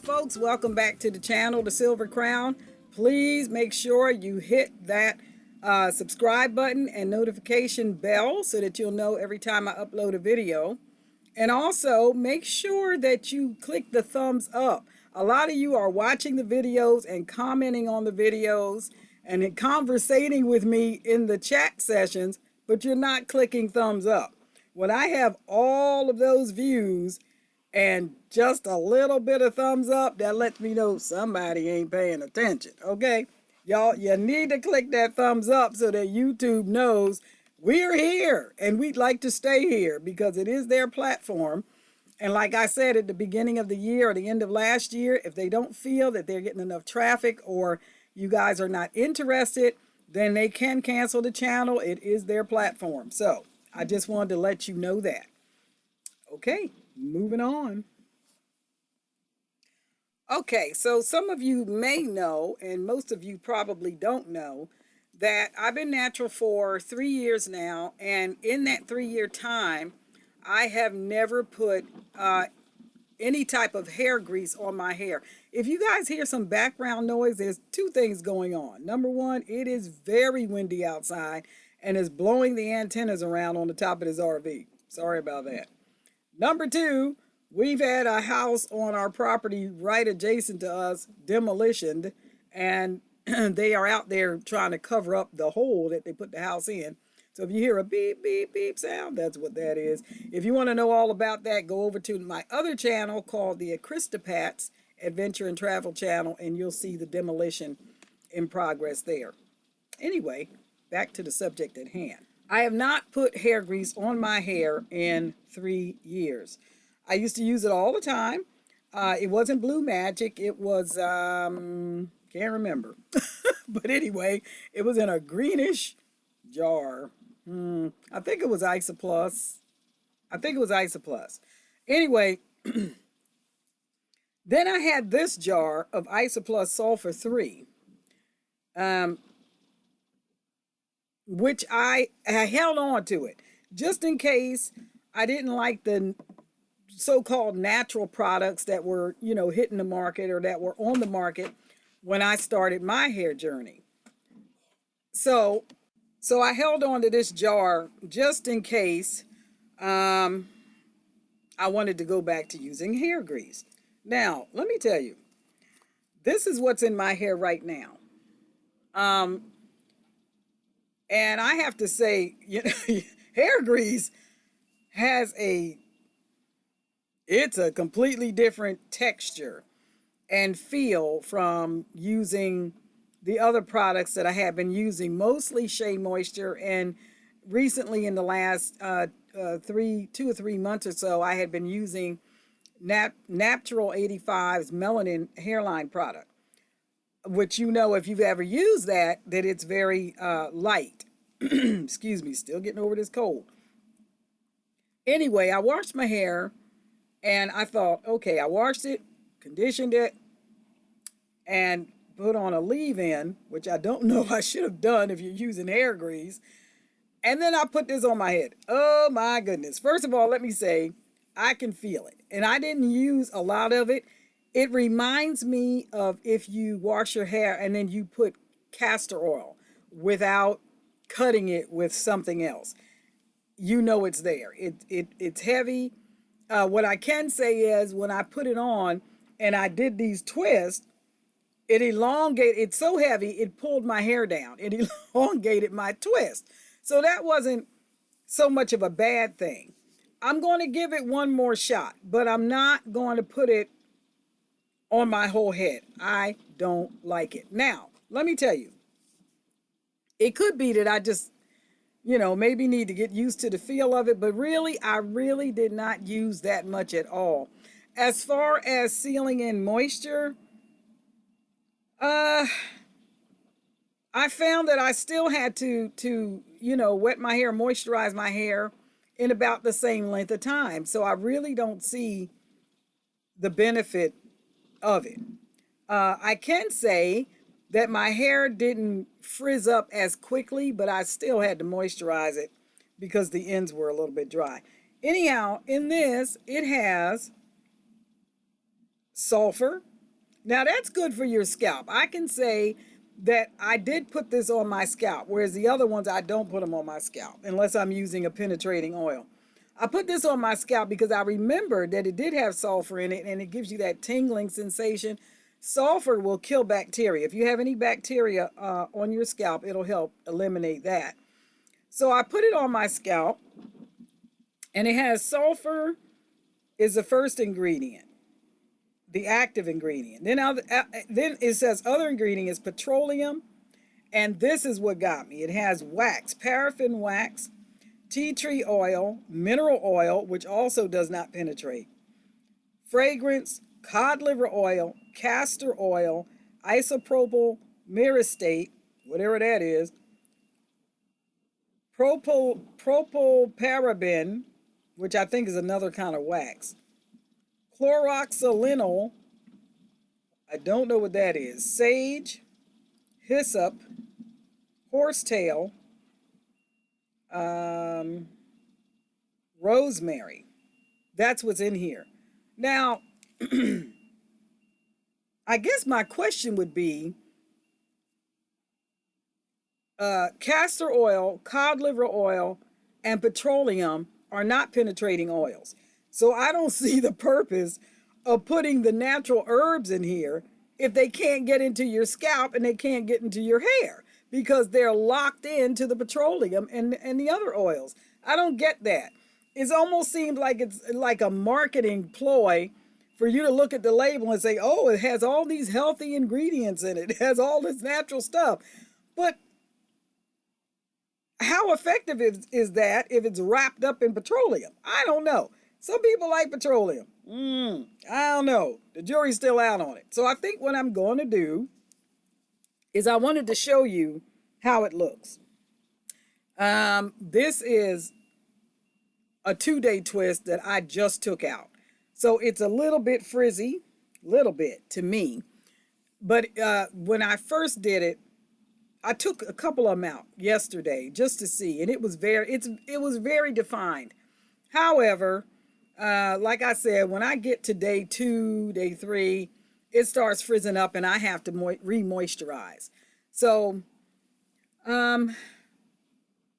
folks, welcome back to the channel, The Silver Crown. Please make sure you hit that subscribe button and notification bell so that you'll know every time I upload a video. And also make sure that you click the thumbs up. A lot of you are watching the videos and commenting on the videos and conversating with me in the chat sessions, but you're not clicking thumbs up. When I have all of those views and just a little bit of thumbs up, that lets me know somebody ain't paying attention, okay? Y'all, you need to click that thumbs up so that YouTube knows we're here and we'd like to stay here because it is their platform. And like I said at the beginning of the year or the end of last year, if they don't feel that they're getting enough traffic or you guys are not interested, then they can cancel the channel. It is their platform. So I just wanted to let you know that. Okay, moving on. Okay, so some of you may know, and most of you probably don't know, that I've been natural for 3 years now, and in that 3-year time, I have never put any type of hair grease on my hair. If you guys hear some background noise, there's two things going on. Number one, it is very windy outside and is blowing the antennas around on the top of this RV. Sorry about that. Number two, we've had a house on our property right adjacent to us demolitioned, and they are out there trying to cover up the hole that they put the house in. So if you hear a beep, beep, beep sound, that's what that is. If you want to know all about that, go over to my other channel called the Christopats Adventure and Travel channel, and you'll see the demolition in progress there. Anyway, back to the subject at hand. I have not put hair grease on my hair in 3 years. I used to use it all the time. It wasn't Blue Magic. It was, can't remember. But anyway, it was in a greenish jar. I think it was Isoplus. Anyway, then I had this jar of Isoplus Sulfur 3, which I held on to it just in case I didn't like the so-called natural products that were, hitting the market or that were on the market when I started my hair journey. So I held on to this jar just in case I wanted to go back to using hair grease. Now, let me tell you, this is what's in my hair right now. And I have to say, hair grease it's a completely different texture and feel from using the other products that I have been using, mostly Shea Moisture, and recently in the last 2 or 3 months or so, I had been using Natural 85's Melanin Hairline product, which if you've ever used that it's very light. Excuse me, still getting over this cold. Anyway, I washed my hair, and I thought, okay, I washed it, conditioned it, and put on a leave-in, which I don't know I should have done if you're using hair grease. And then I put this on my head. Oh my goodness. First of all, let me say, I can feel it. And I didn't use a lot of it. It reminds me of if you wash your hair and then you put castor oil without cutting it with something else. It's there. It's heavy. What I can say is when I put it on and I did these twists, it elongated. It's so heavy, it pulled my hair down. It elongated my twist. So that wasn't so much of a bad thing. I'm going to give it one more shot, but I'm not going to put it on my whole head. I don't like it. Now, let me tell you, it could be that I just, maybe need to get used to the feel of it, but really, I really did not use that much at all. As far as sealing in moisture, I found that I still had to wet my hair, moisturize my hair in about the same length of time. So I really don't see the benefit of it. I can say that my hair didn't frizz up as quickly, but I still had to moisturize it because the ends were a little bit dry. Anyhow, in this, it has sulfur, Now that's good for your scalp. I can say that I did put this on my scalp, whereas the other ones I don't put them on my scalp unless I'm using a penetrating oil. I put this on my scalp because I remembered that it did have sulfur in it and it gives you that tingling sensation. Sulfur will kill bacteria. If you have any bacteria on your scalp, it'll help eliminate that. So I put it on my scalp and it has sulfur is the first ingredient, the active ingredient. Then it says other ingredient is petroleum, and this is what got me. It has wax, paraffin wax, tea tree oil, mineral oil, which also does not penetrate, fragrance, cod liver oil, castor oil, isopropyl myristate, whatever that is, propylparaben, which I think is another kind of wax, chloroxylenol, I don't know what that is, sage, hyssop, horsetail, rosemary. That's what's in here. Now, I guess my question would be castor oil, cod liver oil, and petroleum are not penetrating oils. So I don't see the purpose of putting the natural herbs in here if they can't get into your scalp and they can't get into your hair because they're locked into the petroleum and the other oils. I don't get that. It almost seems like it's like a marketing ploy for you to look at the label and say, oh, it has all these healthy ingredients in it. It has all this natural stuff. But how effective is that if it's wrapped up in petroleum? I don't know. Some people like petroleum. I don't know. The jury's still out on it. So I think what I'm going to do is I wanted to show you how it looks. This is a 2-day twist that I just took out. So it's a little bit frizzy, little bit to me. But when I first did it, I took a couple of them out yesterday just to see, and it was very defined. However, like I said, when I get to day 2, day 3, it starts frizzing up, and I have to re-moisturize. So,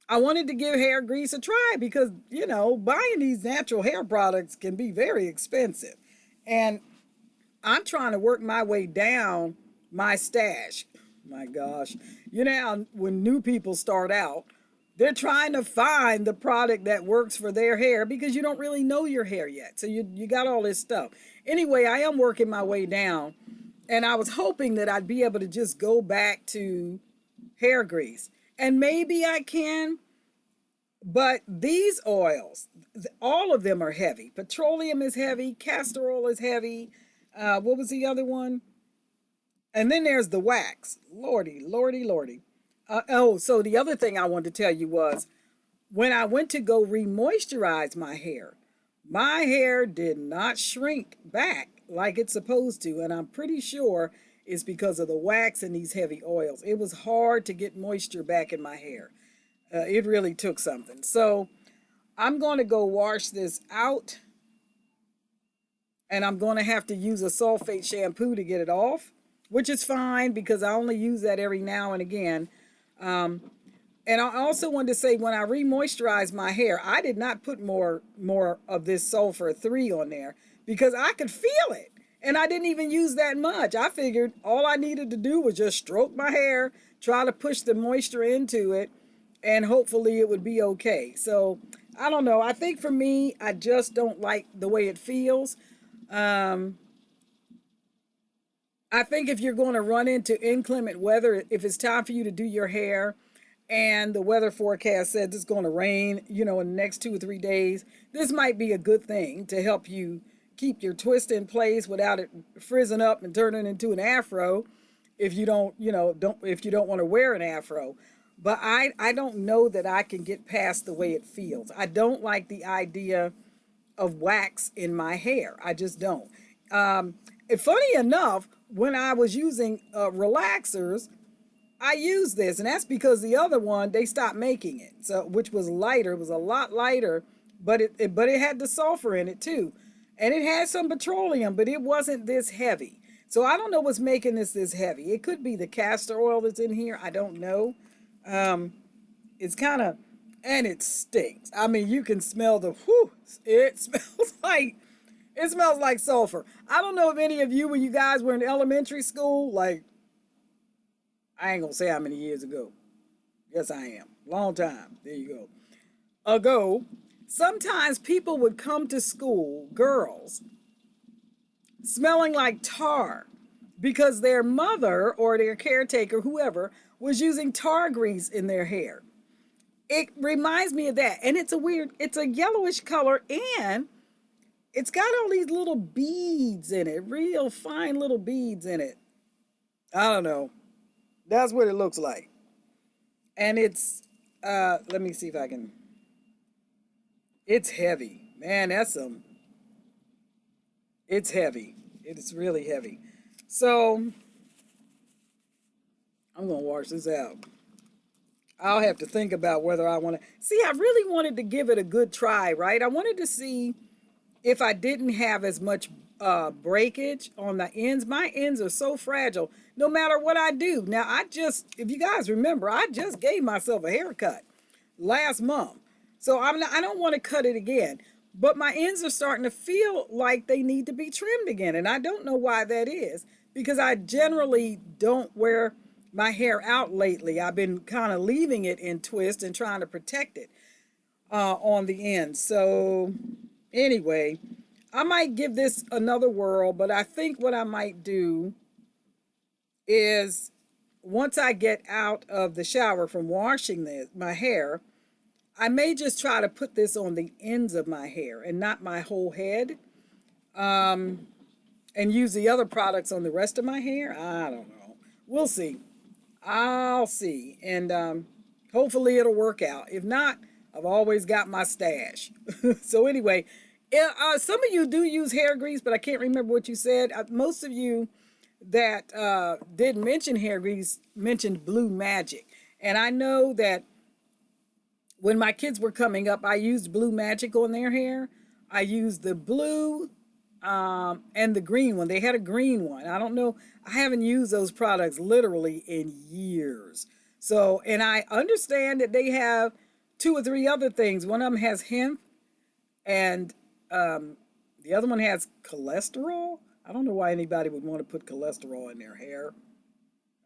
I wanted to give hair grease a try because, buying these natural hair products can be very expensive. And I'm trying to work my way down my stash. My gosh. When new people start out, they're trying to find the product that works for their hair because you don't really know your hair yet. So you got all this stuff. Anyway, I am working my way down, and I was hoping that I'd be able to just go back to hair grease. And maybe I can, but these oils, all of them are heavy. Petroleum is heavy. Castor oil is heavy. What was the other one? And then there's the wax. Lordy, lordy, lordy. So the other thing I wanted to tell you was when I went to go re-moisturize my hair did not shrink back like it's supposed to. And I'm pretty sure it's because of the wax and these heavy oils. It was hard to get moisture back in my hair. It really took something. So I'm going to go wash this out. And I'm going to have to use a sulfate shampoo to get it off, which is fine because I only use that every now and again. And I also wanted to say when I re-moisturized my hair, I did not put more of this sulfur 3 on there because I could feel it. And I didn't even use that much. I figured all I needed to do was just stroke my hair, try to push the moisture into it, and hopefully it would be okay. So I don't know. I think for me, I just don't like the way it feels. I think if you're going to run into inclement weather, if it's time for you to do your hair and the weather forecast says it's going to rain, in the next 2 or 3 days, this might be a good thing to help you keep your twist in place without it frizzing up and turning into an afro if you don't want to wear an afro. But I don't know that I can get past the way it feels. I don't like the idea of wax in my hair. I just don't. Funny enough, when I was using relaxers, I used this, and that's because the other one they stopped making it. So, which was lighter, it was a lot lighter, but it had the sulfur in it too, and it had some petroleum, but it wasn't this heavy. So I don't know what's making this heavy. It could be the castor oil that's in here. I don't know. Um, it's kind of, and it stinks. I mean, you can smell the whew. It smells like sulfur. I don't know if any of you, when you guys were in elementary school, like, I ain't gonna say how many years ago. Yes, I am. Long time. There you go. Ago, sometimes people would come to school, girls, smelling like tar because their mother or their caretaker, whoever, was using tar grease in their hair. It reminds me of that. And it's a yellowish color, and it's got all these little beads in it, real fine little beads in it. I don't know. That's what it looks like. And it's, let me see if I can, it's heavy. Man, it's heavy. It's really heavy. So, I'm going to wash this out. I'll have to think about whether I want to, see, I really wanted to give it a good try, right? I wanted to see if I didn't have as much breakage on the ends. My ends are so fragile no matter what I do. Now, if you guys remember, I just gave myself a haircut last month. So I don't want to cut it again. But my ends are starting to feel like they need to be trimmed again. And I don't know why that is, because I generally don't wear my hair out lately. I've been kind of leaving it in twist and trying to protect it on the ends. So anyway, I might give this another whirl, but I think what I might do is, once I get out of the shower from washing my hair, I may just try to put this on the ends of my hair and not my whole head, and use the other products on the rest of my hair. I don't know. We'll see. I'll see. And hopefully it'll work out. If not, I've always got my stash. So anyway, some of you do use hair grease, but I can't remember what you said. Most of you that did mention hair grease mentioned Blue Magic. And I know that when my kids were coming up, I used Blue Magic on their hair. I used the blue and the green one. They had a green one. I don't know. I haven't used those products literally in years. So, and I understand that they have 2 or 3 other things. One of them has hemp, and the other one has cholesterol. I don't know why anybody would want to put cholesterol in their hair.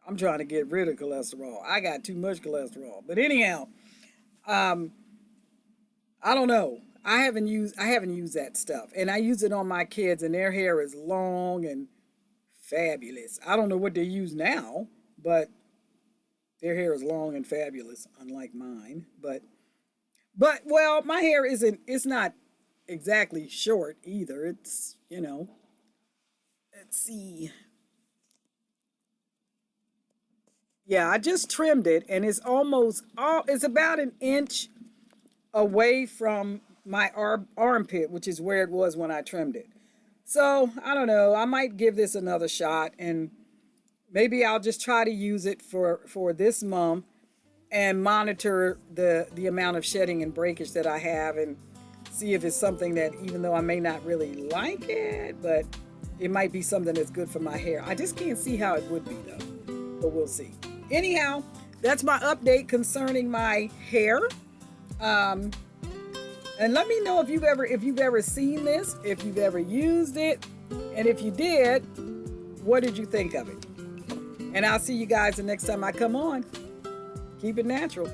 I'm trying to get rid of cholesterol. I got too much cholesterol. But anyhow, I don't know. I haven't used that stuff. And I use it on my kids, and their hair is long and fabulous. I don't know what they use now, but their hair is long and fabulous, unlike mine. But well, my hair it's not exactly short either. It's, let's see. Yeah, I just trimmed it, and it's about an inch away from my armpit, which is where it was when I trimmed it. So I don't know. I might give this another shot, and maybe I'll just try to use it for this month and monitor the amount of shedding and breakage that I have, and see if it's something that, even though I may not really like it, but it might be something that's good for my hair. I just can't see how it would be though, but we'll see. Anyhow, that's my update concerning my hair. And let me know if you've ever seen this, if you've ever used it, and if you did, what did you think of it? And I'll see you guys the next time I come on. Keep it natural.